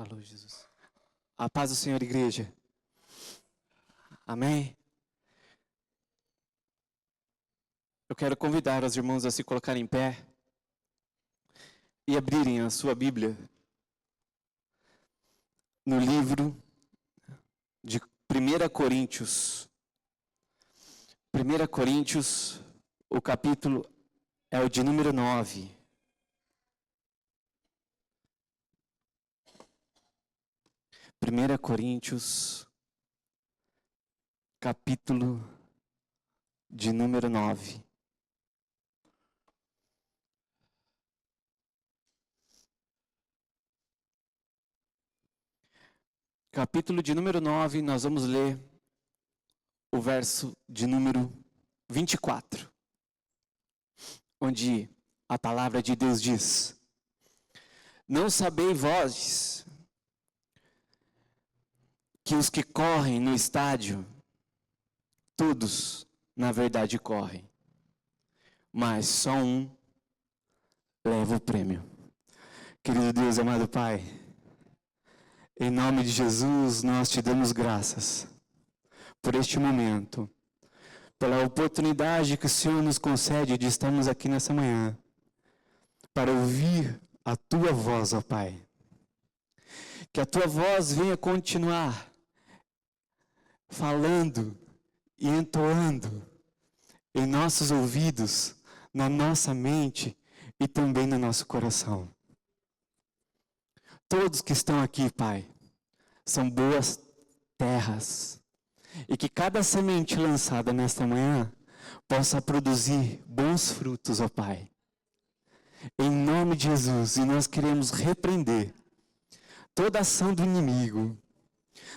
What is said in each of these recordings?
Alô, Jesus. A paz do Senhor, igreja. Amém? Eu quero convidar os irmãos a se colocarem em pé e abrirem a sua Bíblia no livro de 1 Coríntios. 1 Coríntios, o capítulo é o de número 9. Primeira Coríntios, capítulo de número 9. Capítulo de número 9, nós vamos ler o verso de número 24, onde a palavra de Deus diz: Não sabeis vós que os que correm no estádio, todos, na verdade, correm, mas só um leva o prêmio. Querido Deus, amado Pai, em nome de Jesus, nós te damos graças por este momento, pela oportunidade que o Senhor nos concede de estarmos aqui nessa manhã, para ouvir a Tua voz, ó Pai. Que a Tua voz venha continuar falando e entoando em nossos ouvidos, na nossa mente e também no nosso coração. Todos que estão aqui, Pai, são boas terras, e que cada semente lançada nesta manhã possa produzir bons frutos, ó Pai. Em nome de Jesus, e nós queremos repreender toda ação do inimigo,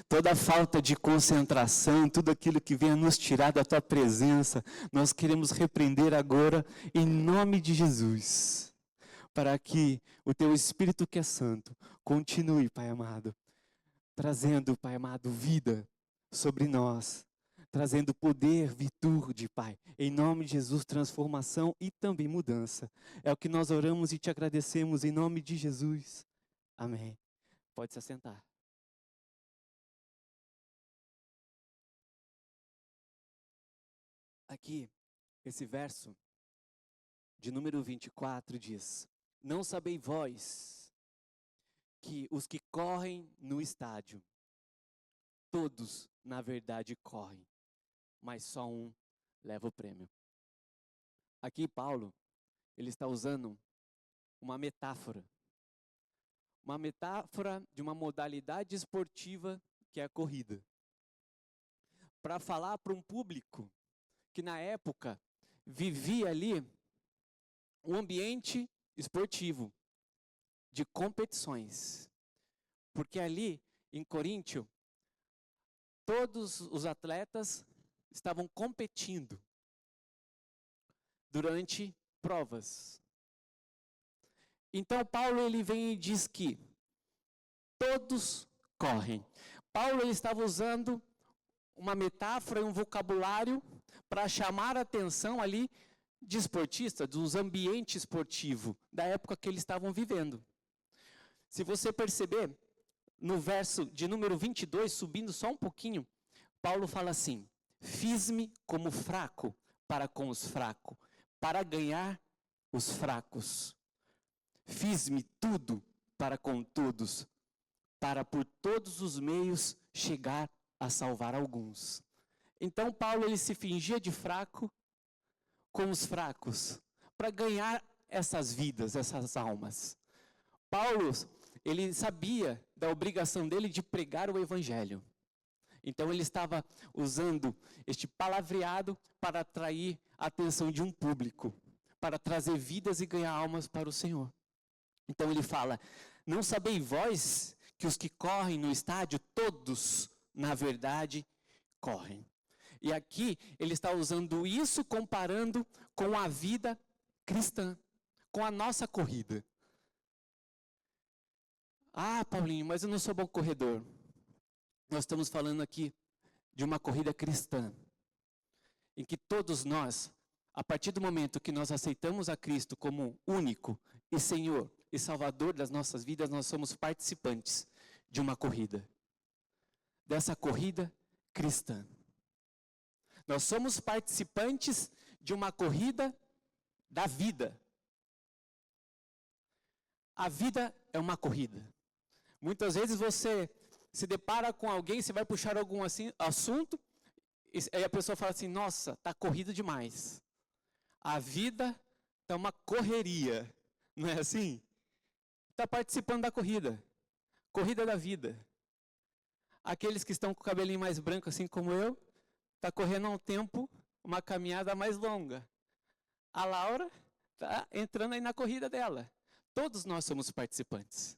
toda falta de concentração, tudo aquilo que venha nos tirar da Tua presença, nós queremos repreender agora em nome de Jesus, para que o Teu Espírito que é santo continue, Pai amado, trazendo, Pai amado, vida sobre nós, trazendo poder, virtude, Pai, em nome de Jesus, transformação e também mudança. É o que nós oramos e te agradecemos em nome de Jesus. Amém. Pode se assentar. Aqui, esse verso de número 24 diz: Não sabeis vós que os que correm no estádio, todos, na verdade, correm, mas só um leva o prêmio. Aqui, Paulo, ele está usando uma metáfora de uma modalidade esportiva que é a corrida, para falar para um público que na época vivia ali um ambiente esportivo, de competições. Porque ali, em Coríntio, todos os atletas estavam competindo durante provas. Então Paulo ele vem e diz que todos correm. Paulo ele estava usando uma metáfora e um vocabulário para chamar a atenção ali de esportistas, dos ambientes esportivos da época que eles estavam vivendo. Se você perceber, no verso de número 22, subindo só um pouquinho, Paulo fala assim: Fiz-me como fraco para com os fracos, para ganhar os fracos. Fiz-me tudo para com todos, para por todos os meios chegar a salvar alguns. Então Paulo ele se fingia de fraco com os fracos, para ganhar essas vidas, essas almas. Paulo, ele sabia da obrigação dele de pregar o evangelho. Então ele estava usando este palavreado para atrair a atenção de um público, para trazer vidas e ganhar almas para o Senhor. Então ele fala: Não sabeis vós que os que correm no estádio, todos, na verdade, correm. E aqui ele está usando isso comparando com a vida cristã, com a nossa corrida. Ah, Paulinho, mas eu não sou bom corredor. Nós estamos falando aqui de uma corrida cristã, em que todos nós, a partir do momento que nós aceitamos a Cristo como único e Senhor e Salvador das nossas vidas, nós somos participantes de uma corrida. Dessa corrida cristã. Nós somos participantes de uma corrida da vida. A vida é uma corrida. Muitas vezes você se depara com alguém, você vai puxar algum assunto, e aí a pessoa fala assim, nossa, está corrido demais. A vida está uma correria, não é assim? Está participando da corrida. Corrida da vida. Aqueles que estão com o cabelinho mais branco, assim como eu, está correndo há um tempo, uma caminhada mais longa. A Laura está entrando aí na corrida dela. Todos nós somos participantes.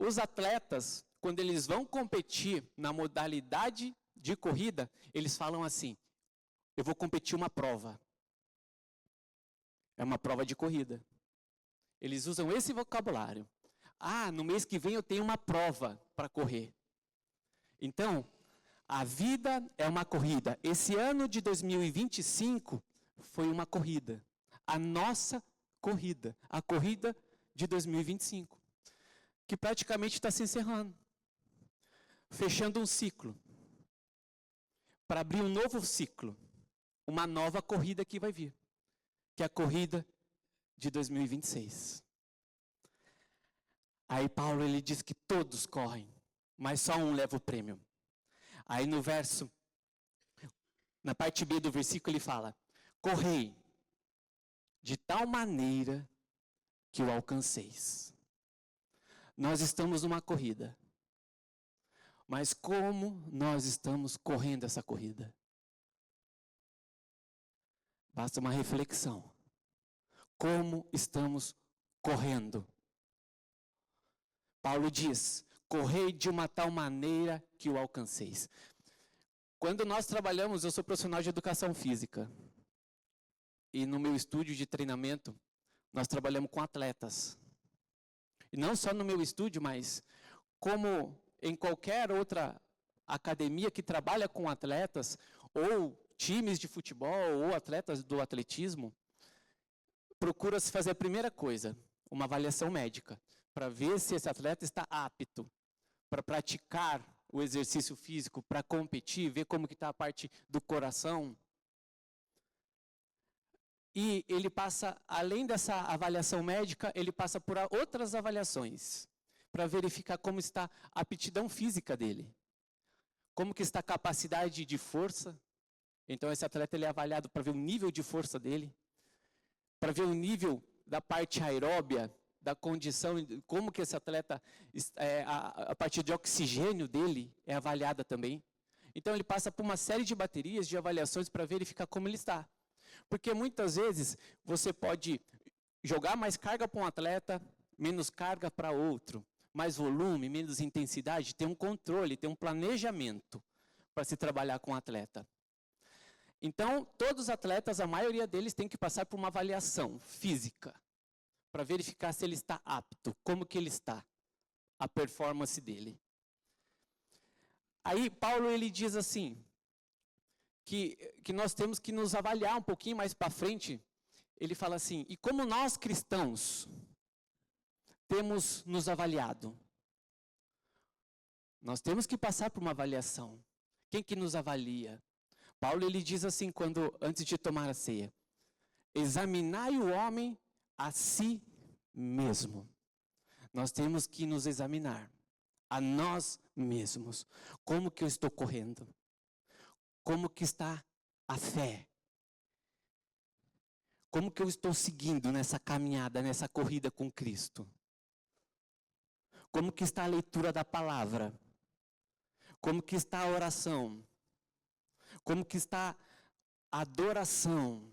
Os atletas, quando eles vão competir na modalidade de corrida, eles falam assim, eu vou competir uma prova. É uma prova de corrida. Eles usam esse vocabulário. Ah, no mês que vem eu tenho uma prova para correr. Então, a vida é uma corrida. Esse ano de 2025 foi uma corrida. A nossa corrida. A corrida de 2025. Que praticamente está se encerrando. Fechando um ciclo. Para abrir um novo ciclo. Uma nova corrida que vai vir. Que é a corrida de 2026. Aí Paulo ele diz que todos correm, mas só um leva o prêmio. Aí no verso, na parte B do versículo ele fala, correi de tal maneira que o alcanceis. Nós estamos numa corrida, mas como nós estamos correndo essa corrida? Basta uma reflexão. Como estamos correndo? Paulo diz, correi de uma tal maneira que o alcanceis. Quando nós trabalhamos, eu sou profissional de educação física. E no meu estúdio de treinamento, nós trabalhamos com atletas. E não só no meu estúdio, mas como em qualquer outra academia que trabalha com atletas, ou times de futebol, ou atletas do atletismo, procura-se fazer a primeira coisa, uma avaliação médica, para ver se esse atleta está apto para praticar o exercício físico, para competir, ver como que está a parte do coração. E ele passa, além dessa avaliação médica, ele passa por outras avaliações, para verificar como está a aptidão física dele. Como que está a capacidade de força. Então esse atleta ele é avaliado para ver o nível de força dele, para ver o nível da parte aeróbia, da condição, como que esse atleta, a partir de oxigênio dele é avaliada também. Então ele passa por uma série de baterias de avaliações para verificar como ele está. Porque muitas vezes você pode jogar mais carga para um atleta, menos carga para outro, mais volume, menos intensidade, tem um controle, tem um planejamento para se trabalhar com o atleta. Então, todos os atletas, a maioria deles tem que passar por uma avaliação física, para verificar se ele está apto, como que ele está, a performance dele. Aí, Paulo ele diz assim, que nós temos que nos avaliar um pouquinho mais para frente. Ele fala assim, e como nós cristãos temos nos avaliado? Nós temos que passar por uma avaliação. Quem que nos avalia? Paulo ele diz assim, antes de tomar a ceia, examinai o homem a si mesmo. Nós temos que nos examinar a nós mesmos. Como que eu estou correndo? Como que está a fé? Como que eu estou seguindo nessa caminhada, nessa corrida com Cristo? Como que está a leitura da palavra? Como que está a oração? Como que está a adoração?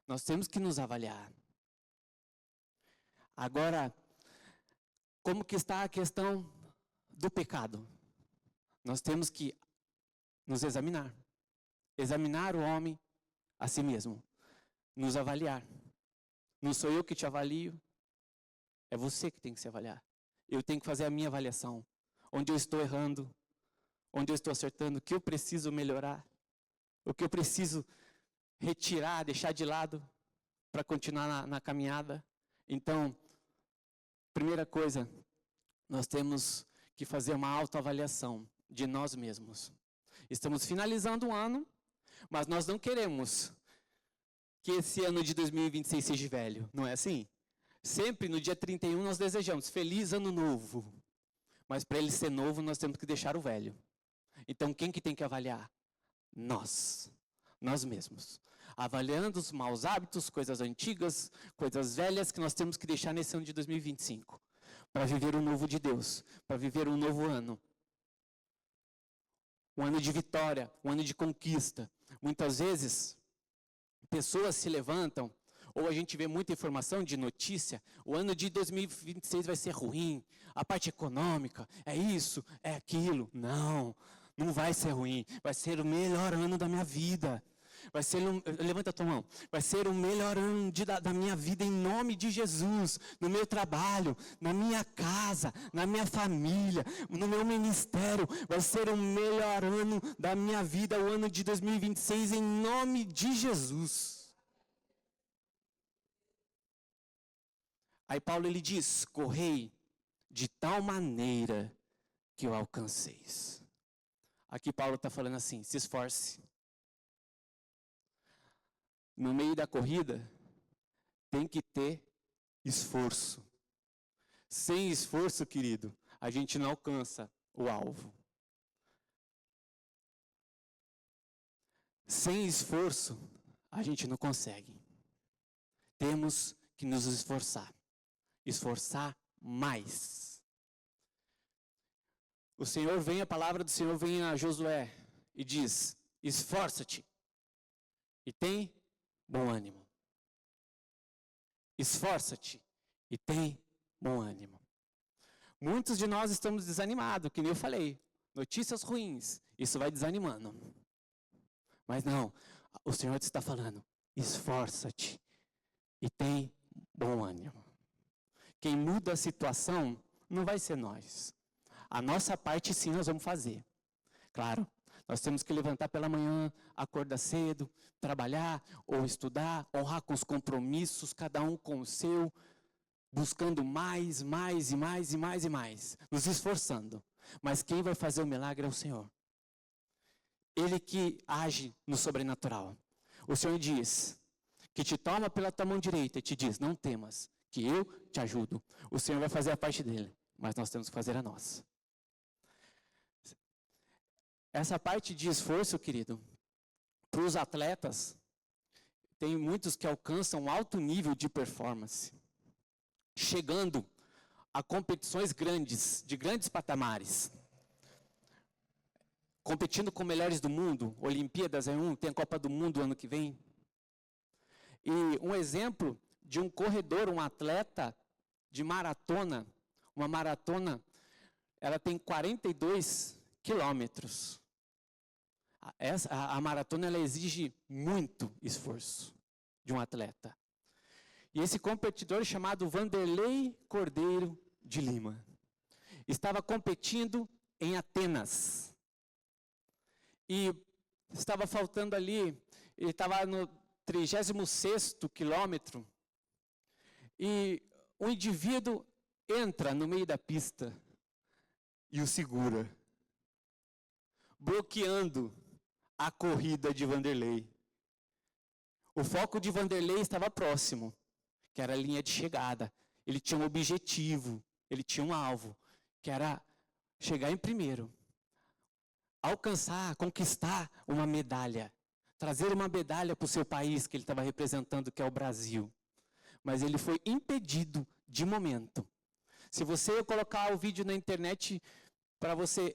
Nós temos que nos avaliar. Agora, como que está a questão do pecado? Nós temos que nos examinar. Examinar o homem a si mesmo. Nos avaliar. Não sou eu que te avalio, é você que tem que se avaliar. Eu tenho que fazer a minha avaliação. Onde eu estou errando, onde eu estou acertando, o que eu preciso melhorar, o que eu preciso retirar, deixar de lado para continuar na caminhada. Então, primeira coisa, nós temos que fazer uma autoavaliação de nós mesmos. Estamos finalizando o ano, mas nós não queremos que esse ano de 2026 seja velho, não é assim? Sempre no dia 31 nós desejamos feliz ano novo, mas para ele ser novo nós temos que deixar o velho. Então quem que tem que avaliar? Nós mesmos. Avaliando os maus hábitos, coisas antigas, coisas velhas que nós temos que deixar nesse ano de 2025, para viver o novo de Deus, para viver um novo ano. Um ano de vitória, um ano de conquista. Muitas vezes, pessoas se levantam, ou a gente vê muita informação de notícia, o ano de 2026 vai ser ruim, a parte econômica, é isso, é aquilo. Não, não vai ser ruim, vai ser o melhor ano da minha vida. Vai ser, levanta a tua mão, vai ser o melhor ano da minha vida em nome de Jesus, no meu trabalho, na minha casa, na minha família, no meu ministério, vai ser o melhor ano da minha vida, o ano de 2026 em nome de Jesus. Aí Paulo ele diz, correi de tal maneira que o alcanceis. Aqui Paulo está falando assim, se esforce. No meio da corrida, tem que ter esforço. Sem esforço, querido, a gente não alcança o alvo. Sem esforço, a gente não consegue. Temos que nos esforçar. Esforçar mais. A palavra do Senhor vem a Josué e diz, esforça-te e tem bom ânimo. Esforça-te e tem bom ânimo. Muitos de nós estamos desanimados, que nem eu falei. Notícias ruins, isso vai desanimando. Mas não, o Senhor está falando, esforça-te e tem bom ânimo. Quem muda a situação não vai ser nós. A nossa parte sim nós vamos fazer. Claro, nós temos que levantar pela manhã, acordar cedo, trabalhar ou estudar, honrar com os compromissos, cada um com o seu, buscando mais, nos esforçando. Mas quem vai fazer o milagre é o Senhor. Ele que age no sobrenatural. O Senhor diz que te toma pela tua mão direita e te diz, não temas, que eu te ajudo. O Senhor vai fazer a parte dele, mas nós temos que fazer a nossa. Essa parte de esforço, querido, para os atletas, tem muitos que alcançam um alto nível de performance, chegando a competições grandes, de grandes patamares, competindo com melhores do mundo, Olimpíadas tem a Copa do Mundo ano que vem. E um exemplo de um corredor, um atleta de maratona, uma maratona, ela tem 42 quilômetros. A maratona ela exige muito esforço de um atleta. E esse competidor chamado Vanderlei Cordeiro de Lima estava competindo em Atenas. E estava faltando ali, ele estava no 36º quilômetro, e um indivíduo entra no meio da pista e o segura, bloqueando a corrida de Vanderlei. O foco de Vanderlei estava próximo, que era a linha de chegada. Ele tinha um objetivo, ele tinha um alvo, que era chegar em primeiro. Alcançar, conquistar uma medalha. Trazer uma medalha para o seu país que ele estava representando, que é o Brasil. Mas ele foi impedido de momento. Se você colocar o vídeo na internet para você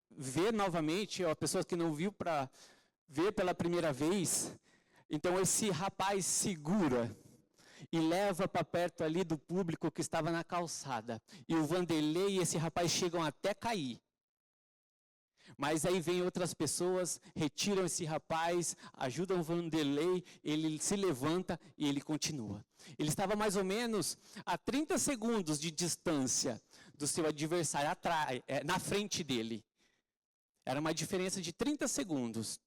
ver novamente, ou a pessoa que não viu para ver pela primeira vez, então esse rapaz segura e leva para perto ali do público que estava na calçada. E o Vanderlei e esse rapaz chegam até cair. Mas aí vem outras pessoas, retiram esse rapaz, ajudam o Vanderlei, ele se levanta e ele continua. Ele estava mais ou menos a 30 segundos de distância do seu adversário, na frente dele. Era uma diferença de 30 segundos.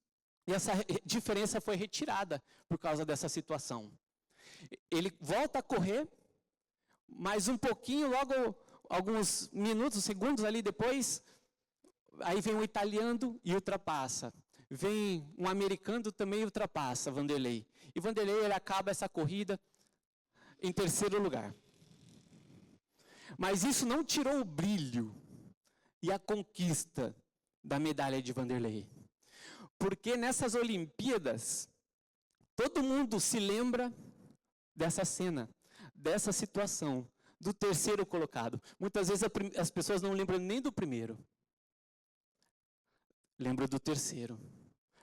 E essa diferença foi retirada por causa dessa situação. Ele volta a correr, mas um pouquinho, logo alguns minutos, segundos ali depois, aí vem um italiano e ultrapassa. Vem um americano também e ultrapassa Vanderlei. E Vanderlei, ele acaba essa corrida em terceiro lugar. Mas isso não tirou o brilho e a conquista da medalha de Vanderlei. Porque nessas Olimpíadas, todo mundo se lembra dessa cena, dessa situação, do terceiro colocado. Muitas vezes as pessoas não lembram nem do primeiro. Lembram do terceiro.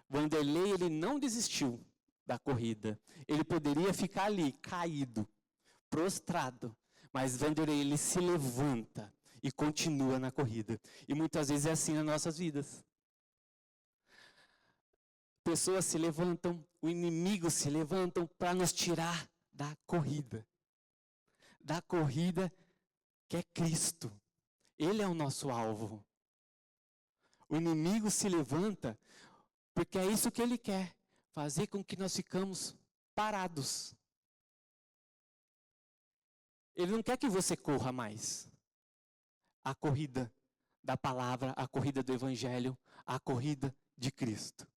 Vanderlei, ele não desistiu da corrida. Ele poderia ficar ali, caído, prostrado. Mas Vanderlei, ele se levanta e continua na corrida. E muitas vezes é assim nas nossas vidas. Pessoas se levantam, o inimigo se levantam para nos tirar da corrida. Da corrida que é Cristo. Ele é o nosso alvo. O inimigo se levanta porque é isso que ele quer, fazer com que nós ficamos parados. Ele não quer que você corra mais. A corrida da palavra, a corrida do evangelho, a corrida de Cristo.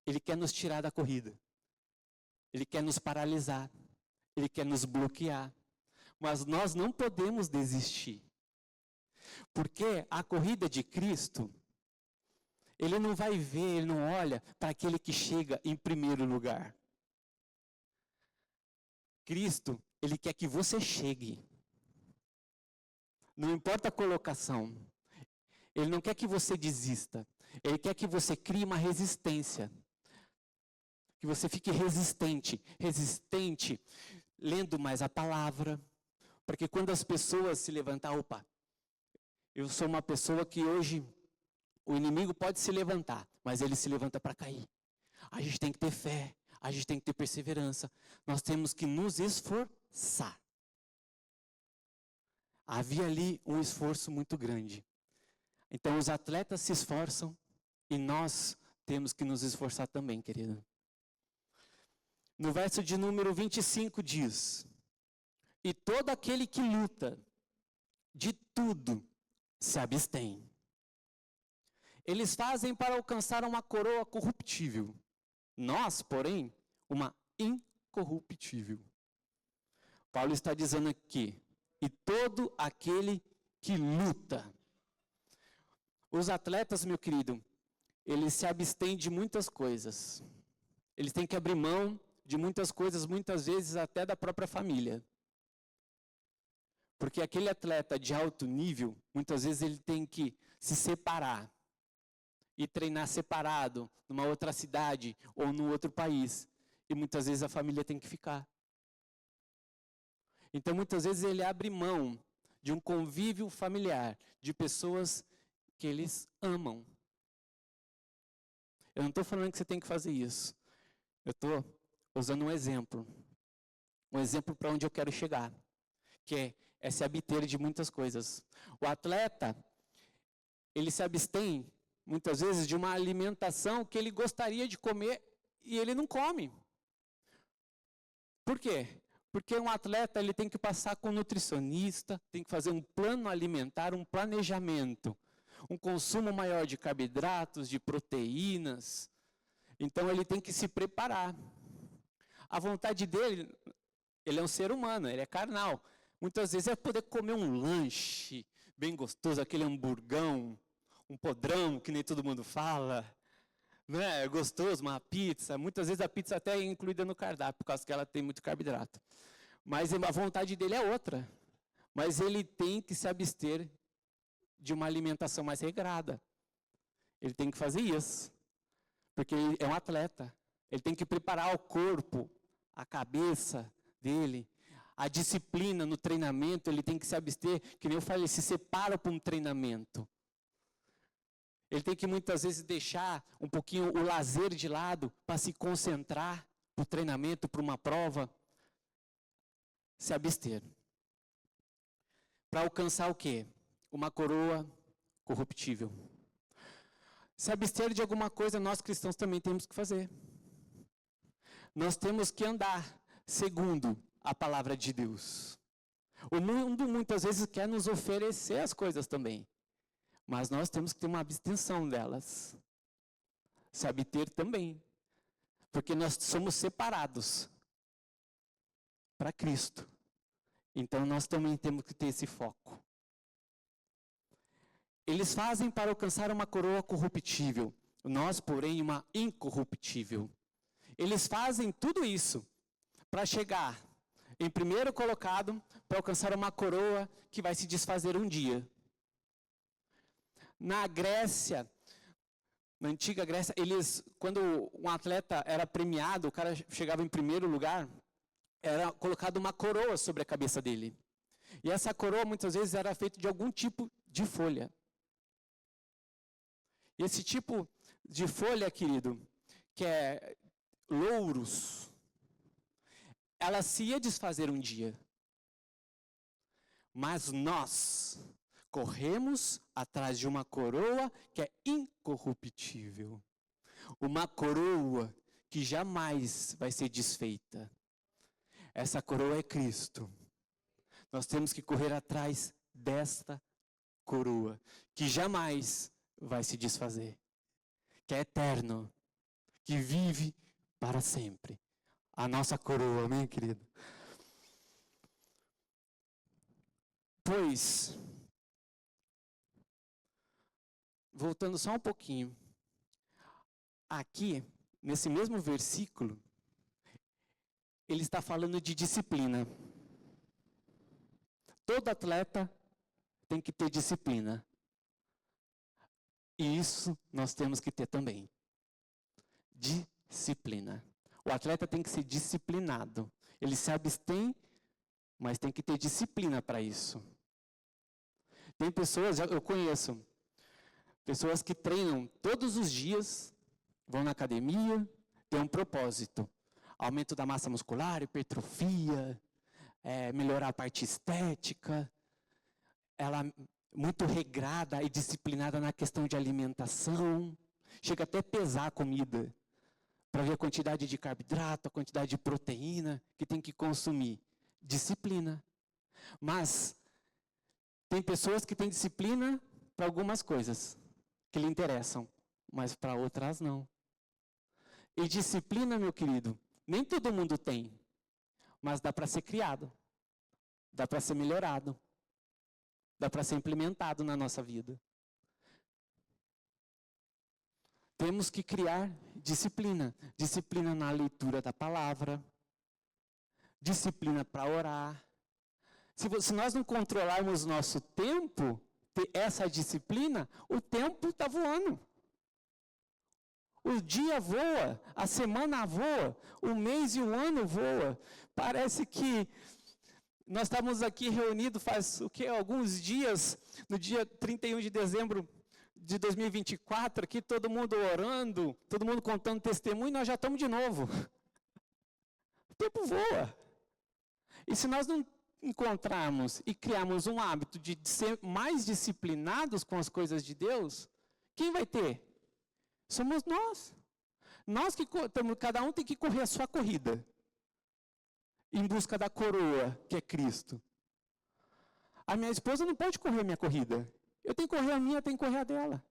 Ele quer nos tirar da corrida. Ele quer nos paralisar. Ele quer nos bloquear. Mas nós não podemos desistir. Porque a corrida de Cristo, ele não vai ver, ele não olha para aquele que chega em primeiro lugar. Cristo, ele quer que você chegue. Não importa a colocação. Ele não quer que você desista. Ele quer que você crie uma resistência. Que você fique resistente. Resistente, lendo mais a palavra. Para que quando as pessoas se levantar, opa, eu sou uma pessoa que hoje o inimigo pode se levantar, mas ele se levanta para cair. A gente tem que ter fé, a gente tem que ter perseverança. Nós temos que nos esforçar. Havia ali um esforço muito grande. Então os atletas se esforçam e nós temos que nos esforçar também, querido. No verso de número 25 diz: e todo aquele que luta, de tudo se abstém. Eles fazem para alcançar uma coroa corruptível. Nós, porém, uma incorruptível. Paulo está dizendo aqui, e todo aquele que luta. Os atletas, meu querido, eles se abstêm de muitas coisas. Eles têm que abrir mão de muitas coisas, muitas vezes até da própria família. Porque aquele atleta de alto nível, muitas vezes ele tem que se separar e treinar separado, numa outra cidade ou num outro país. E muitas vezes a família tem que ficar. Então muitas vezes ele abre mão de um convívio familiar, de pessoas que eles amam. Eu não estou falando que você tem que fazer isso. Eu estou usando um exemplo. Um exemplo para onde eu quero chegar. Que é se abster de muitas coisas. O atleta, ele se abstém, muitas vezes, de uma alimentação que ele gostaria de comer e ele não come. Por quê? Porque um atleta, ele tem que passar com um nutricionista, tem que fazer um plano alimentar, um planejamento. Um consumo maior de carboidratos, de proteínas. Então ele tem que se preparar. A vontade dele, ele é um ser humano, ele é carnal. Muitas vezes é poder comer um lanche bem gostoso, aquele hamburgão, um podrão, que nem todo mundo fala. Né? É gostoso, uma pizza. Muitas vezes a pizza até é incluída no cardápio, por causa que ela tem muito carboidrato. Mas a vontade dele é outra. Mas ele tem que se abster de uma alimentação mais regrada. Ele tem que fazer isso. Porque ele é um atleta. Ele tem que preparar o corpo, a cabeça dele, a disciplina no treinamento, ele tem que se abster, que nem eu falei, se separa para um treinamento. Ele tem que muitas vezes deixar um pouquinho o lazer de lado para se concentrar para o treinamento, para uma prova. Se abster. Para alcançar o quê? Uma coroa corruptível. Se abster de alguma coisa, nós cristãos também temos que fazer. Nós temos que andar segundo a palavra de Deus. O mundo muitas vezes quer nos oferecer as coisas também, mas nós temos que ter uma abstenção delas. Se abster também, porque nós somos separados para Cristo. Então nós também temos que ter esse foco. Eles fazem para alcançar uma coroa corruptível, nós, porém, uma incorruptível. Eles fazem tudo isso para chegar em primeiro colocado, para alcançar uma coroa que vai se desfazer um dia. Na Grécia, na antiga Grécia, quando um atleta era premiado, o cara chegava em primeiro lugar, era colocado uma coroa sobre a cabeça dele. E essa coroa, muitas vezes, era feita de algum tipo de folha. E esse tipo de folha, querido, que é louros, ela se ia desfazer um dia. Mas nós corremos atrás de uma coroa que é incorruptível. Uma coroa que jamais vai ser desfeita. Essa coroa é Cristo. Nós temos que correr atrás desta coroa, que jamais vai se desfazer. Que é eterno, que vive para sempre. A nossa coroa, amém, querido? Pois, voltando só um pouquinho, aqui, nesse mesmo versículo, ele está falando de disciplina. Todo atleta tem que ter disciplina. E isso nós temos que ter também. Disciplina. O atleta tem que ser disciplinado. Ele se abstém, mas tem que ter disciplina para isso. Tem pessoas, eu conheço, pessoas que treinam todos os dias, vão na academia, tem um propósito. Aumento da massa muscular, hipertrofia, melhorar a parte estética. Ela muito regrada e disciplinada na questão de alimentação. Chega até a pesar a comida, para ver a quantidade de carboidrato, a quantidade de proteína que tem que consumir. Disciplina. Mas tem pessoas que têm disciplina para algumas coisas que lhe interessam, mas para outras não. E disciplina, meu querido, nem todo mundo tem, mas dá para ser criado, dá para ser melhorado, dá para ser implementado na nossa vida. Temos que criar disciplina. Disciplina na leitura da palavra, disciplina para orar. Se nós não controlarmos nosso tempo, ter essa disciplina, o tempo está voando. O dia voa, a semana voa, o mês e o ano voa. Parece que nós estávamos aqui reunidos faz alguns dias, no dia 31 de dezembro de 2024, aqui todo mundo orando, todo mundo contando testemunho, e nós já estamos de novo. O tempo voa. E se nós não encontrarmos e criarmos um hábito de ser mais disciplinados com as coisas de Deus, quem vai ter? Somos nós. Nós que cada um tem que correr a sua corrida, em busca da coroa, que é Cristo. A minha esposa não pode correr a minha corrida. Eu tenho que correr a minha, eu tenho que correr a dela.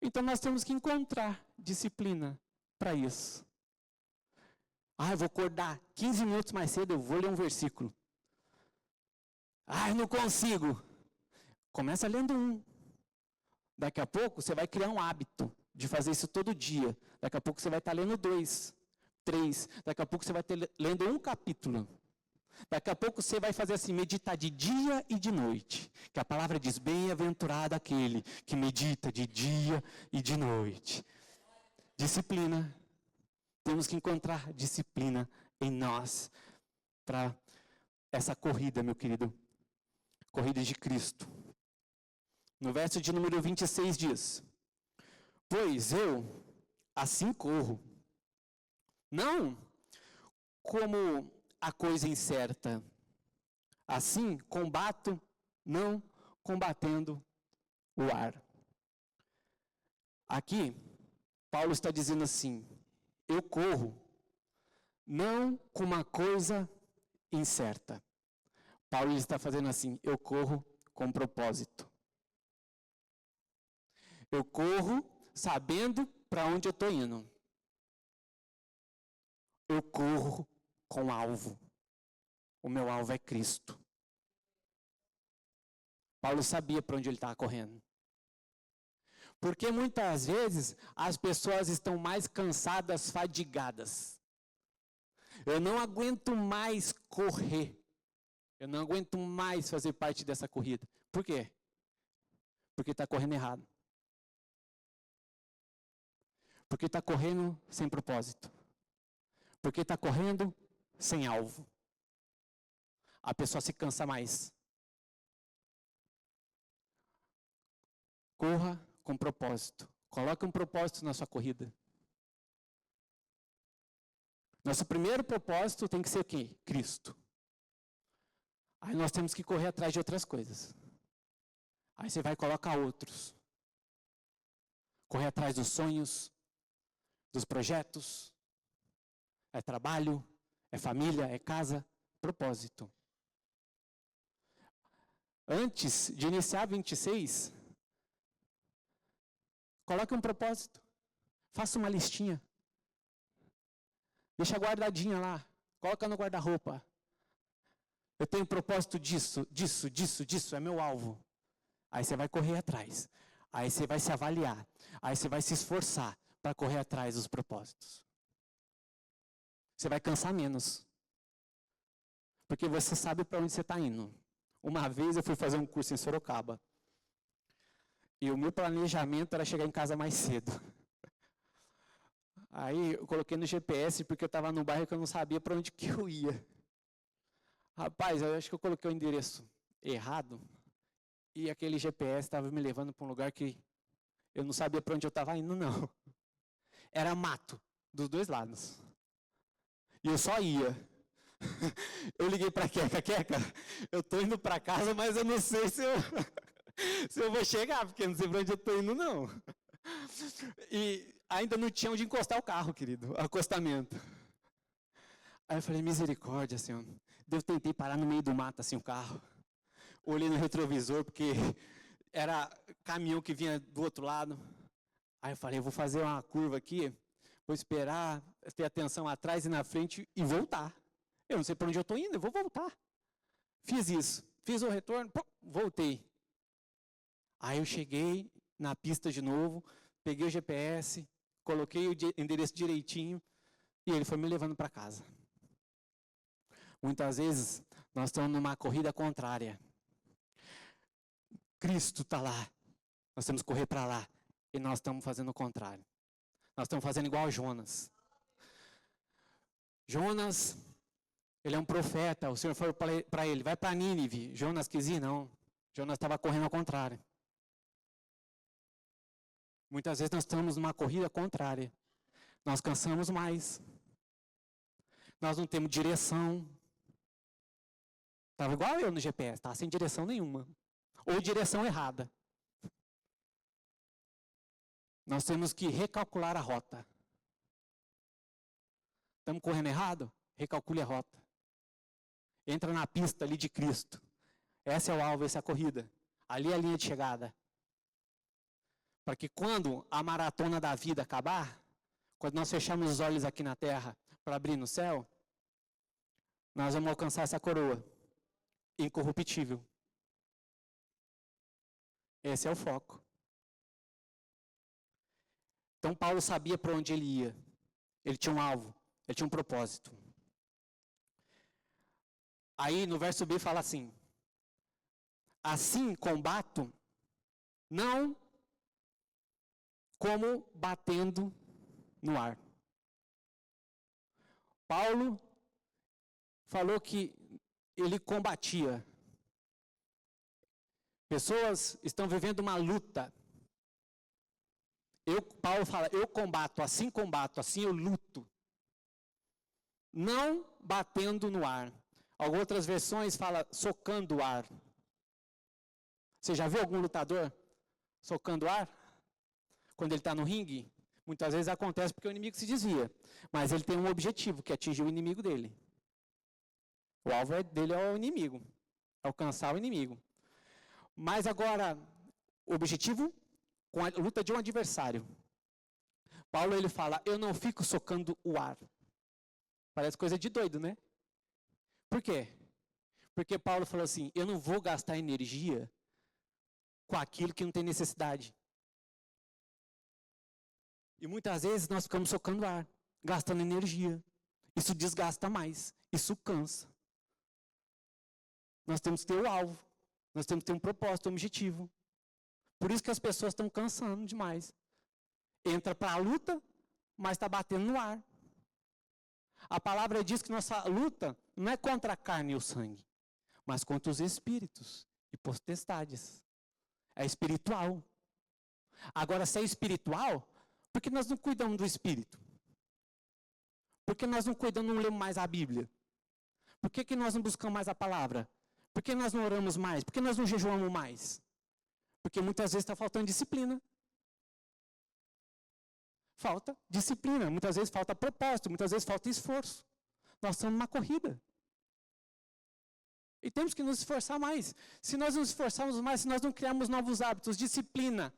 Então nós temos que encontrar disciplina para isso. Eu vou acordar 15 minutos mais cedo, eu vou ler um versículo. Eu não consigo. Começa lendo um. Daqui a pouco você vai criar um hábito de fazer isso todo dia. Daqui a pouco você vai estar lendo 2, 3. Daqui a pouco você vai estar lendo um capítulo. Daqui a pouco você vai fazer assim, meditar de dia e de noite. Que a palavra diz, bem-aventurado aquele que medita de dia e de noite. Disciplina. Temos que encontrar disciplina em nós para essa corrida, meu querido. Corrida de Cristo. No verso de número 26 diz, pois eu assim corro, não como a coisa incerta, assim combato, não combatendo o ar. Aqui, Paulo está dizendo assim, eu corro, não com uma coisa incerta. Paulo está fazendo assim: eu corro com propósito. Eu corro sabendo para onde eu estou indo. Eu corro com alvo. O meu alvo é Cristo. Paulo sabia para onde ele estava correndo. Porque muitas vezes as pessoas estão mais cansadas, fadigadas. Eu não aguento mais correr. Eu não aguento mais fazer parte dessa corrida. Por quê? Porque está correndo errado. Porque está correndo sem propósito. Porque está correndo sem alvo. A pessoa se cansa mais. Corra com propósito. Coloque um propósito na sua corrida. Nosso primeiro propósito tem que ser o quê? Cristo. Aí nós temos que correr atrás de outras coisas. Aí você vai colocar outros. Correr atrás dos sonhos, dos projetos. É trabalho, é família, é casa, propósito. Antes de iniciar 26, coloque um propósito. Faça uma listinha. Deixa guardadinha lá. Coloca no guarda-roupa. Eu tenho propósito disso, é meu alvo. Aí você vai correr atrás. Aí você vai se avaliar. Aí você vai se esforçar para correr atrás dos propósitos. Você vai cansar menos. Porque você sabe para onde você está indo. Uma vez eu fui fazer um curso em Sorocaba. E o meu planejamento era chegar em casa mais cedo. Aí eu coloquei no GPS porque eu estava num bairro que eu não sabia para onde que eu ia. Rapaz, eu acho que eu coloquei o endereço errado. E aquele GPS estava me levando para um lugar que eu não sabia para onde eu estava indo, não. Era mato, dos dois lados. E eu só ia. Eu liguei para a Queca, eu estou indo para casa, mas eu não sei se eu vou chegar, porque eu não sei para onde eu estou indo, não. E ainda não tinha onde encostar o carro, querido, acostamento. Aí eu falei, misericórdia, Senhor. Eu tentei parar no meio do mato, assim, o carro. Olhei no retrovisor, porque era caminhão que vinha do outro lado. Aí eu falei, eu vou fazer uma curva aqui, vou esperar, ter atenção atrás e na frente e voltar. Eu não sei para onde eu estou indo, eu vou voltar. Fiz isso, fiz o retorno, voltei. Aí eu cheguei na pista de novo, peguei o GPS, coloquei o endereço direitinho e ele foi me levando para casa. Muitas vezes nós estamos numa corrida contrária. Cristo está lá, nós temos que correr para lá e nós estamos fazendo o contrário. Nós estamos fazendo igual a Jonas. Jonas, ele é um profeta, o Senhor falou para ele, vai para Nínive. Jonas quis ir, não. Jonas estava correndo ao contrário. Muitas vezes nós estamos numa corrida contrária. Nós cansamos mais. Nós não temos direção. Estava igual eu no GPS, estava sem direção nenhuma. Ou direção errada. Nós temos que recalcular a rota. Estamos correndo errado? Recalcule a rota. Entra na pista ali de Cristo. Esse é o alvo, essa é a corrida. Ali é a linha de chegada. Para que quando a maratona da vida acabar, quando nós fechamos os olhos aqui na terra para abrir no céu, nós vamos alcançar essa coroa incorruptível. Esse é o foco. Então Paulo sabia para onde ele ia. Ele tinha um alvo, ele tinha um propósito. Aí no verso B fala assim: assim combato, não como batendo no ar. Paulo falou que ele combatia. Pessoas estão vivendo uma luta. Paulo fala, eu combato, assim eu luto. Não batendo no ar. Algumas outras versões falam socando o ar. Você já viu algum lutador socando o ar? Quando ele está no ringue? Muitas vezes acontece porque o inimigo se desvia. Mas ele tem um objetivo, que é atingir o inimigo dele. O alvo dele é o inimigo. alcançar o inimigo. Mas agora, o objetivo com a luta de um adversário. Paulo ele fala, eu não fico socando o ar. Parece coisa de doido, né? Por quê? Porque Paulo falou assim, eu não vou gastar energia com aquilo que não tem necessidade. E muitas vezes nós ficamos socando ar, gastando energia. Isso desgasta mais, isso cansa. Nós temos que ter o alvo, nós temos que ter um propósito, um objetivo. Por isso que as pessoas estão cansando demais. Entra para a luta, mas está batendo no ar. A palavra diz que nossa luta não é contra a carne e o sangue, mas contra os espíritos e potestades. É espiritual. Agora, se é espiritual, por que nós não cuidamos do espírito? Por que nós não cuidamos, não lemos mais a Bíblia? Por que nós não buscamos mais a palavra? Por que nós não oramos mais? Por que nós não jejuamos mais? Porque muitas vezes está faltando disciplina. Falta disciplina, muitas vezes falta propósito, muitas vezes falta esforço. Nós estamos numa corrida. E temos que nos esforçar mais. Se nós nos esforçarmos mais, se nós não criarmos novos hábitos, disciplina,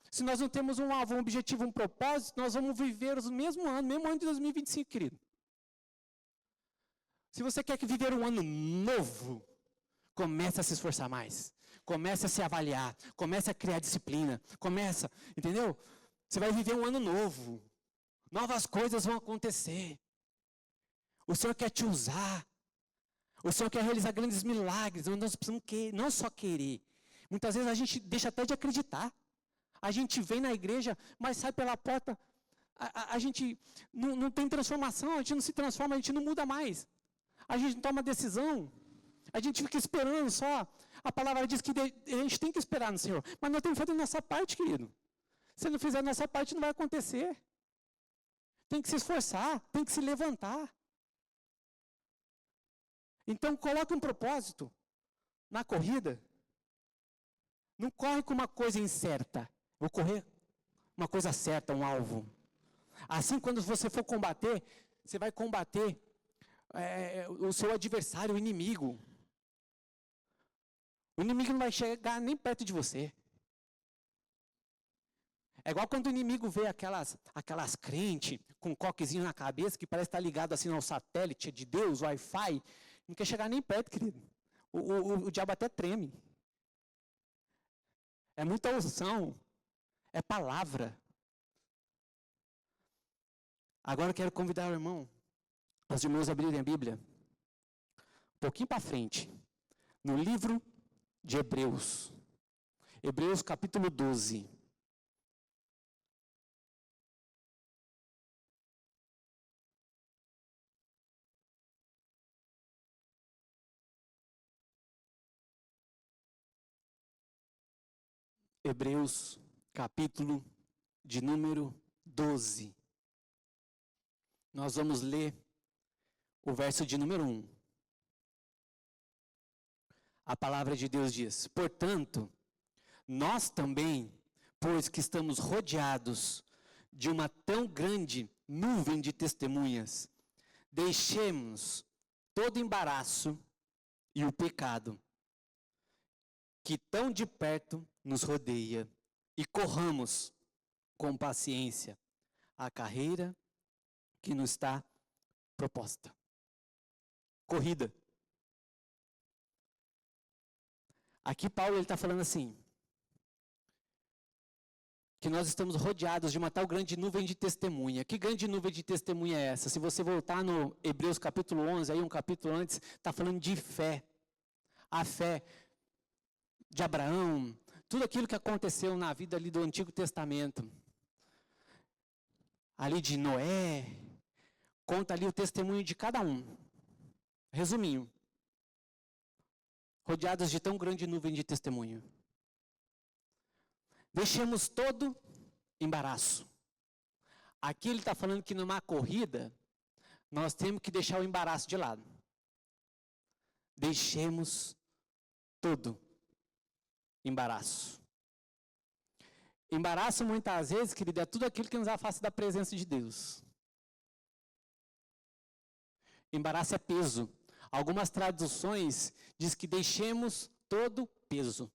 se nós não temos um alvo, um objetivo, um propósito, nós vamos viver o mesmo ano de 2025, querido. Se você quer viver um ano novo, comece a se esforçar mais. Comece a se avaliar. Comece a criar disciplina. Começa, entendeu? Você vai viver um ano novo. Novas coisas vão acontecer. O Senhor quer te usar. O Senhor quer realizar grandes milagres. Nós precisamos não só querer. Muitas vezes a gente deixa até de acreditar. A gente vem na igreja, mas sai pela porta. A gente não tem transformação, a gente não se transforma, a gente não muda mais. A gente não toma decisão. A gente fica esperando só. A palavra diz que a gente tem que esperar no Senhor. Mas nós temos que fazer a nossa parte, querido. Se não fizer a nossa parte, não vai acontecer. Tem que se esforçar, tem que se levantar. Então, coloque um propósito na corrida. Não corre com uma coisa incerta. Vou correr uma coisa certa, um alvo. Assim, quando você for combater, você vai combater o seu adversário, o inimigo. O inimigo não vai chegar nem perto de você. É igual quando o inimigo vê aquelas crentes com um coquezinho na cabeça, que parece estar ligado assim ao satélite de Deus, Wi-Fi, não quer chegar nem perto, querido. O diabo até treme. É muita unção. É palavra. Agora eu quero convidar os irmãos a abrirem a Bíblia, um pouquinho para frente, no livro de Hebreus. Hebreus capítulo 12. Hebreus capítulo de número 12. Nós vamos ler o verso de número 1. A palavra de Deus diz: portanto, nós também, pois que estamos rodeados de uma tão grande nuvem de testemunhas, deixemos todo embaraço e o pecado que tão de perto nos rodeia e corramos com paciência a carreira que nos está proposta. Corrida. Aqui Paulo está falando assim, que nós estamos rodeados de uma tal grande nuvem de testemunha. Que grande nuvem de testemunha é essa? Se você voltar no Hebreus capítulo 11, aí um capítulo antes, está falando de fé. A fé de Abraão, tudo aquilo que aconteceu na vida ali do Antigo Testamento. Ali de Noé, conta ali o testemunho de cada um. Resuminho. Rodeados de tão grande nuvem de testemunho. Deixemos todo embaraço. Aqui ele está falando que numa corrida, nós temos que deixar o embaraço de lado. Deixemos todo embaraço. Embaraço, muitas vezes, querido, é tudo aquilo que nos afasta da presença de Deus. Embaraço é peso. Algumas traduções diz que deixemos todo o peso.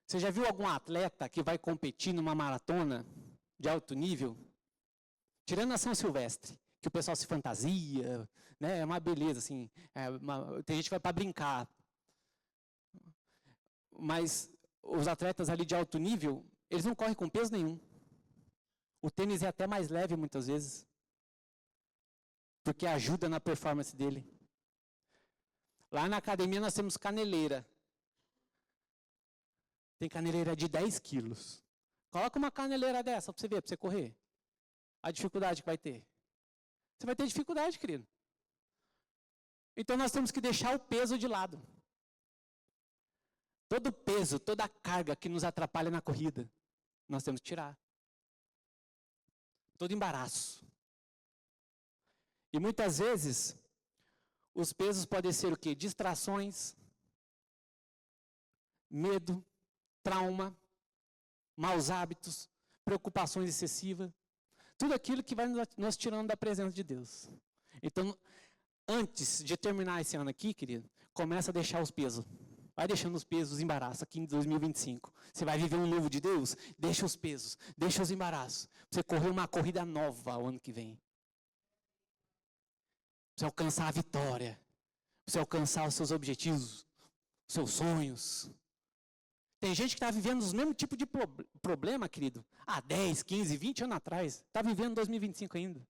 Você já viu algum atleta que vai competir numa maratona de alto nível? Tirando a São Silvestre, que o pessoal se fantasia, né? É uma beleza, assim. Tem gente que vai para brincar. Mas os atletas ali de alto nível, eles não correm com peso nenhum. O tênis é até mais leve muitas vezes, porque ajuda na performance dele. Lá na academia nós temos caneleira. Tem caneleira de 10 quilos. Coloca uma caneleira dessa para você ver, para você correr. A dificuldade que vai ter. Você vai ter dificuldade, querido. Então nós temos que deixar o peso de lado. Todo peso, toda a carga que nos atrapalha na corrida, nós temos que tirar. Todo embaraço. E muitas vezes, os pesos podem ser o quê? Distrações, medo, trauma, maus hábitos, preocupações excessivas. Tudo aquilo que vai nos tirando da presença de Deus. Então, antes de terminar esse ano aqui, querido, começa a deixar os pesos. Vai deixando os pesos, os embaraços aqui em 2025. Você vai viver um novo de Deus? Deixa os pesos, deixa os embaraços. Você correr uma corrida nova o ano que vem. Você alcançar a vitória. Você alcançar os seus objetivos, os seus sonhos. Tem gente que está vivendo os mesmos tipos de problema, querido, há 10, 15, 20 anos atrás. Está vivendo 2025 ainda.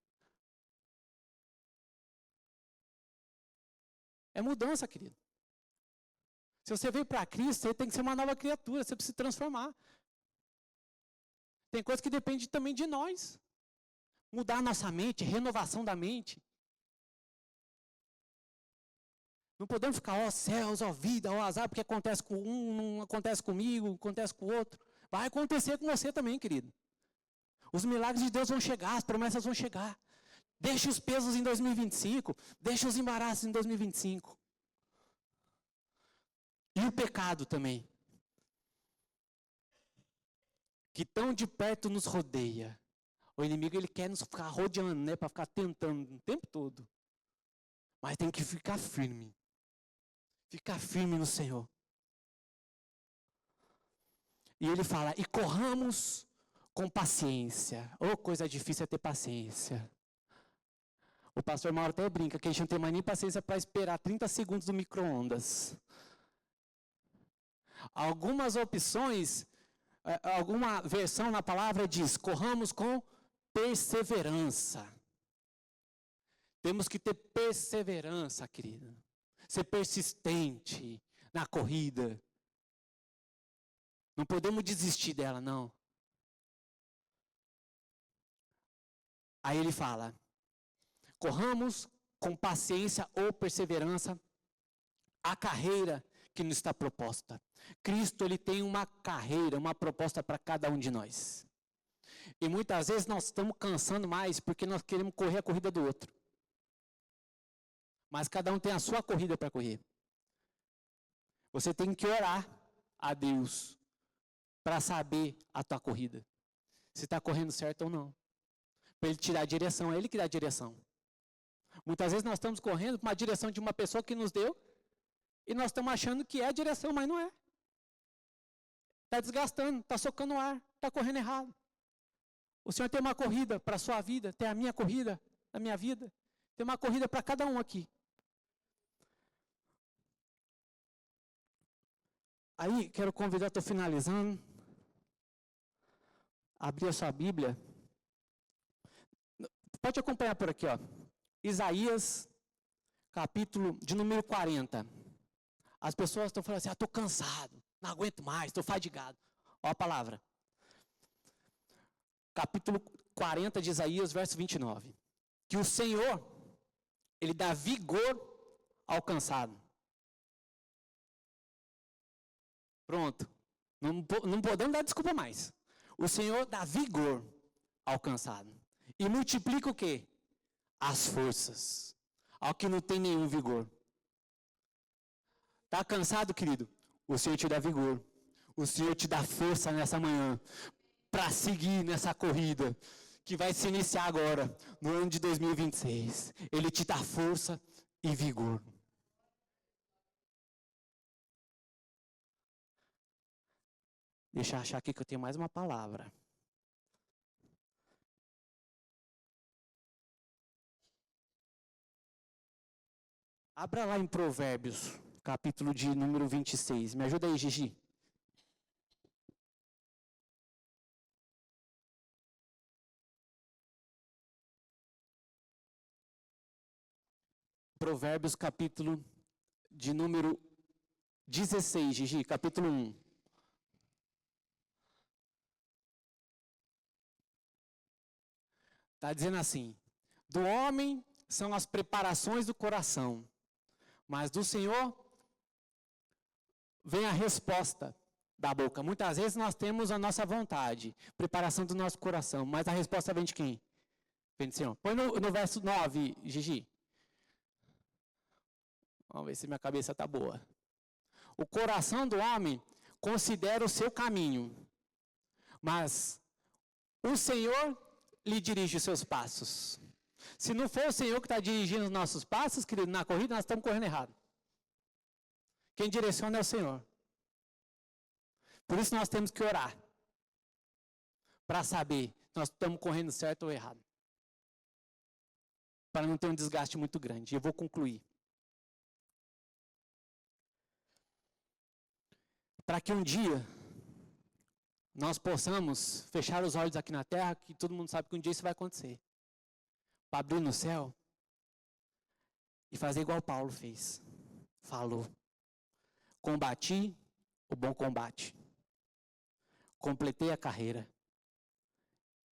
É mudança, querido. Se você veio para Cristo, você tem que ser uma nova criatura, você precisa se transformar. Tem coisa que depende também de nós. Mudar a nossa mente, renovação da mente. Não podemos ficar, ó céus, ó vida, ó azar, porque acontece com um, não acontece comigo, acontece com o outro. Vai acontecer com você também, querido. Os milagres de Deus vão chegar, as promessas vão chegar. Deixa os pesos em 2025, deixa os embaraços em 2025. E o pecado também, que tão de perto nos rodeia. O inimigo, ele quer nos ficar rodeando, né, para ficar tentando o tempo todo. Mas tem que ficar firme. Ficar firme no Senhor. E ele fala, e corramos com paciência. Oh, coisa difícil é ter paciência. O pastor Mauro até brinca que a gente não tem mais nem paciência para esperar 30 segundos no micro-ondas. Algumas opções, alguma versão na palavra diz, corramos com perseverança. Temos que ter perseverança, querida. Ser persistente na corrida. Não podemos desistir dela, não. Aí ele fala, corramos com paciência ou perseverança a carreira que nos está proposta. Cristo, ele tem uma carreira, uma proposta para cada um de nós. E muitas vezes nós estamos cansando mais porque nós queremos correr a corrida do outro. Mas cada um tem a sua corrida para correr. Você tem que orar a Deus para saber a tua corrida. Se está correndo certo ou não. Para Ele tirar a direção, é Ele que dá a direção. Muitas vezes nós estamos correndo para uma direção de uma pessoa que nos deu e nós estamos achando que é a direção, mas não é. Está desgastando, está socando o ar, está correndo errado. O Senhor tem uma corrida para a sua vida, tem a minha corrida, a minha vida. Tem uma corrida para cada um aqui. Aí, quero convidar, estou finalizando. Abrir a sua Bíblia. Pode acompanhar por aqui, ó. Isaías, capítulo de número 40. As pessoas estão falando assim, estou cansado, não aguento mais, estou fadigado. Ó a palavra. Capítulo 40 de Isaías, verso 29. Que o Senhor, Ele dá vigor ao cansado. Pronto. Não podemos dar desculpa mais. O Senhor dá vigor ao cansado. E multiplica o quê? As forças. Ao que não tem nenhum vigor. Está cansado, querido? O Senhor te dá vigor. O Senhor te dá força nessa manhã. Para seguir nessa corrida. Que vai se iniciar agora, no ano de 2026. Ele te dá força. e vigor. Deixa eu achar aqui que eu tenho mais uma palavra. Abra lá em Provérbios, capítulo de número 26. Me ajuda aí, Gigi. Provérbios, capítulo de número 16, Gigi, capítulo 1. Está dizendo assim: do homem são as preparações do coração, mas do Senhor vem a resposta da boca. Muitas vezes nós temos a nossa vontade, preparação do nosso coração, mas a resposta vem de quem? Vem do Senhor. Põe no verso 9, Gigi. Vamos ver se minha cabeça está boa. O coração do homem considera o seu caminho, mas o Senhor lhe dirige os seus passos. Se não for o Senhor que está dirigindo os nossos passos, querido, na corrida nós estamos correndo errado. Quem direciona é o Senhor. Por isso nós temos que orar, para saber se nós estamos correndo certo ou errado. Para não ter um desgaste muito grande. Eu vou concluir. Para que um dia nós possamos fechar os olhos aqui na terra, que todo mundo sabe que um dia isso vai acontecer. Para abrir no céu e fazer igual Paulo fez. Falou. Combati o bom combate. Completei a carreira.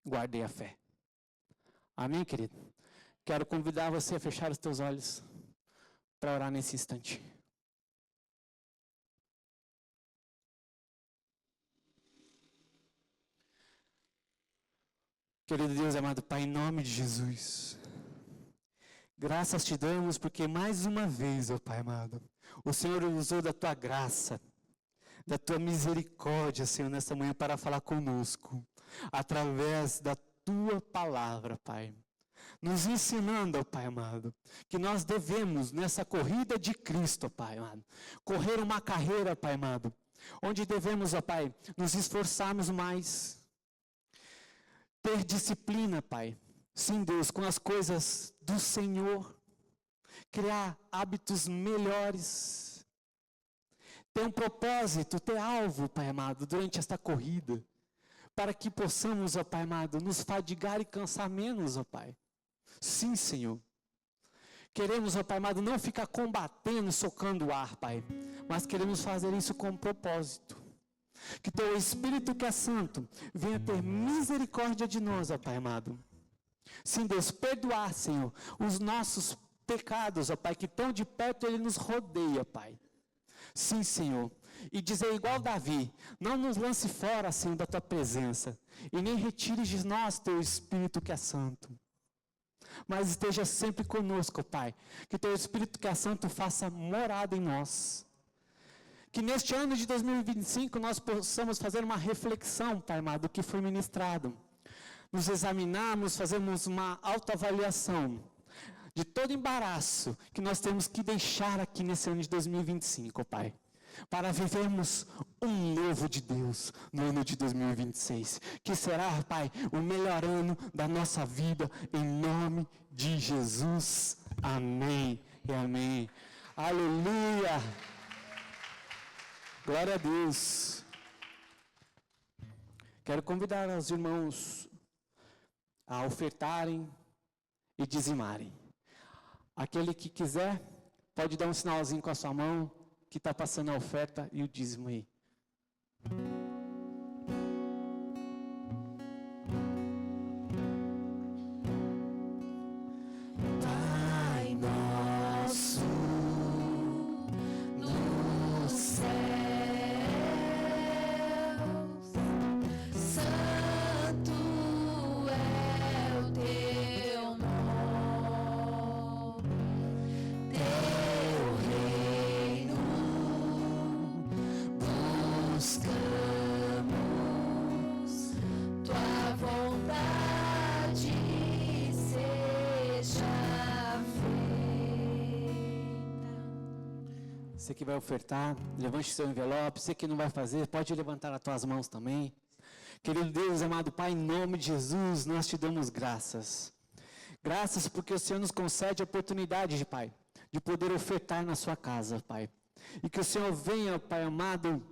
Guardei a fé. Amém, querido? Quero convidar você a fechar os teus olhos para orar nesse instante. Querido Deus amado Pai, em nome de Jesus, graças te damos porque mais uma vez, ó Pai amado, o Senhor usou da tua graça, da tua misericórdia, Senhor, nessa manhã para falar conosco, através da tua palavra, Pai. Nos ensinando, ó Pai amado, que nós devemos, nessa corrida de Cristo, ó Pai amado, correr uma carreira, Pai amado, onde devemos, ó Pai, nos esforçarmos mais, ter disciplina, Pai, sim, Deus, com as coisas do Senhor, criar hábitos melhores, ter um propósito, ter alvo, Pai amado, durante esta corrida, para que possamos, ó Pai amado, nos fadigar e cansar menos, ó Pai. Sim, Senhor. Queremos, ó Pai amado, não ficar combatendo, socando o ar, Pai, mas queremos fazer isso com propósito. Que teu Espírito que é santo venha ter misericórdia de nós, ó Pai amado. Sim, Deus, perdoar, Senhor, os nossos pecados, ó Pai, que tão de perto Ele nos rodeia, Pai. Sim, Senhor. E dizer igual Davi, não nos lance fora, Senhor, da tua presença, e nem retire de nós teu Espírito que é santo. Mas esteja sempre conosco, Pai. Que teu Espírito que é santo faça morada em nós. Que neste ano de 2025 nós possamos fazer uma reflexão, Pai amado, do que foi ministrado. Nos examinarmos, fazermos uma autoavaliação de todo embaraço que nós temos que deixar aqui nesse ano de 2025, Pai. Para vivermos um novo de Deus no ano de 2026. Que será, Pai, o melhor ano da nossa vida, em nome de Jesus. Amém e amém. Aleluia. Glória a Deus. Quero convidar os irmãos a ofertarem e dizimarem. Aquele que quiser, pode dar um sinalzinho com a sua mão, que está passando a oferta e o dízimo aí. Pai nosso no céu, santo é o teu nome, teu reino. Você que vai ofertar, levante seu envelope. Você que não vai fazer, pode levantar as tuas mãos também. Querido Deus, amado Pai, em nome de Jesus, nós te damos graças. Graças porque o Senhor nos concede a oportunidade, Pai, de poder ofertar na sua casa, Pai. E que o Senhor venha, Pai amado,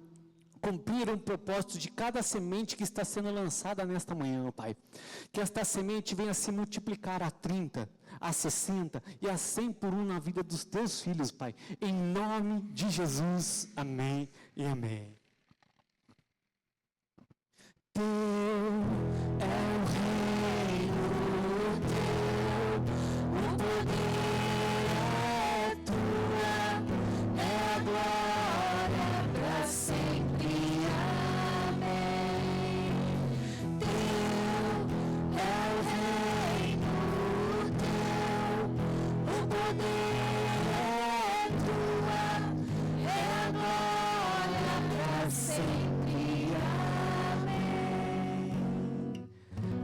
cumprir um propósito de cada semente que está sendo lançada nesta manhã, Pai. Que esta semente venha se multiplicar a 30, a 60 e a 100 por um na vida dos teus filhos, Pai. Em nome de Jesus, amém e amém. Teu é o reino, o poder é tua, é a glória para sempre. Amém. Teu é o reino, o poder é tua, é a glória para sempre.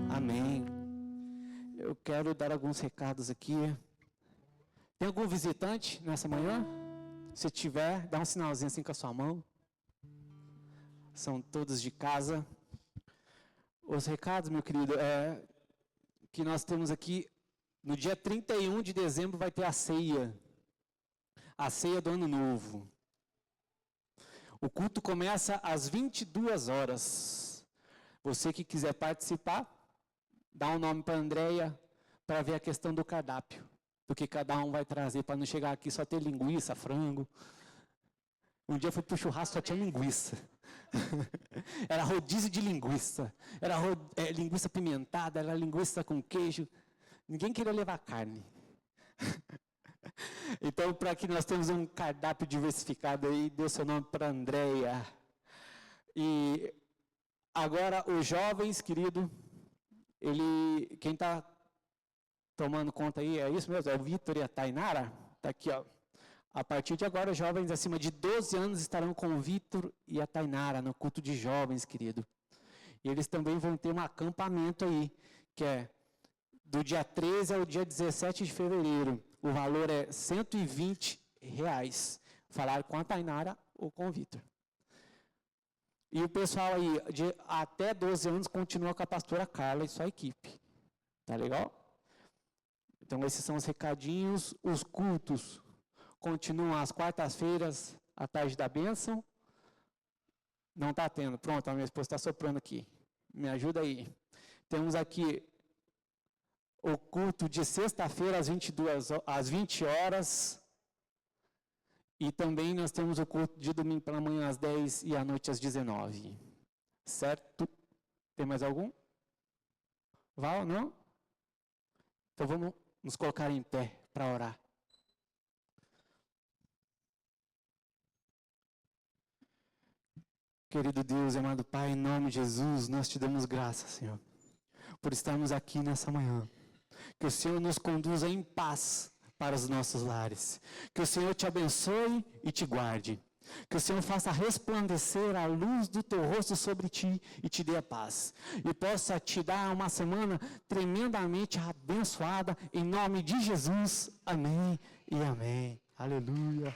Amém. Eu quero dar alguns recados aqui. Tem algum visitante nessa manhã? Se tiver, dá um sinalzinho assim com a sua mão. São todos de casa. Os recados, meu querido, é que nós temos aqui, no dia 31 de dezembro vai ter a ceia do Ano Novo. O culto começa às 22 horas. Você que quiser participar, dá um nome para a Andréia, para ver a questão do cardápio, do que cada um vai trazer, para não chegar aqui só ter linguiça, frango. Um dia eu fui para o churrasco, só tinha linguiça. Era rodízio de linguiça, era linguiça pimentada, era linguiça com queijo. Ninguém queria levar carne. Então, para que nós tenhamos um cardápio diversificado aí, dê o seu nome para a Andréia. E agora, os jovens, querido, quem está tomando conta aí, é isso mesmo? É o Vitor e a Tainara? Está aqui, ó. A partir de agora, os jovens acima de 12 anos estarão com o Vitor e a Tainara no culto de jovens, querido. E eles também vão ter um acampamento aí, que é do dia 13 ao dia 17 de fevereiro. O valor é R$120. Falar com a Tainara ou com o Vitor. E o pessoal aí, de até 12 anos, continua com a pastora Carla e sua equipe. Tá legal? Então, esses são os recadinhos. Os cultos continuam às quartas-feiras, à tarde da bênção. Não está tendo. Pronto, a minha esposa está soprando aqui. Me ajuda aí. Temos aqui o culto de sexta-feira às 20 horas. E também nós temos o culto de domingo pela manhã às 10 e à noite às 19. Certo? Tem mais algum? Val, não? Então vamos nos colocar em pé para orar. Querido Deus, amado Pai, em nome de Jesus, nós te damos graças, Senhor, por estarmos aqui nessa manhã. Que o Senhor nos conduza em paz para os nossos lares. Que o Senhor te abençoe e te guarde. Que o Senhor faça resplandecer a luz do teu rosto sobre ti e te dê a paz. E possa te dar uma semana tremendamente abençoada, em nome de Jesus. Amém e amém. Aleluia.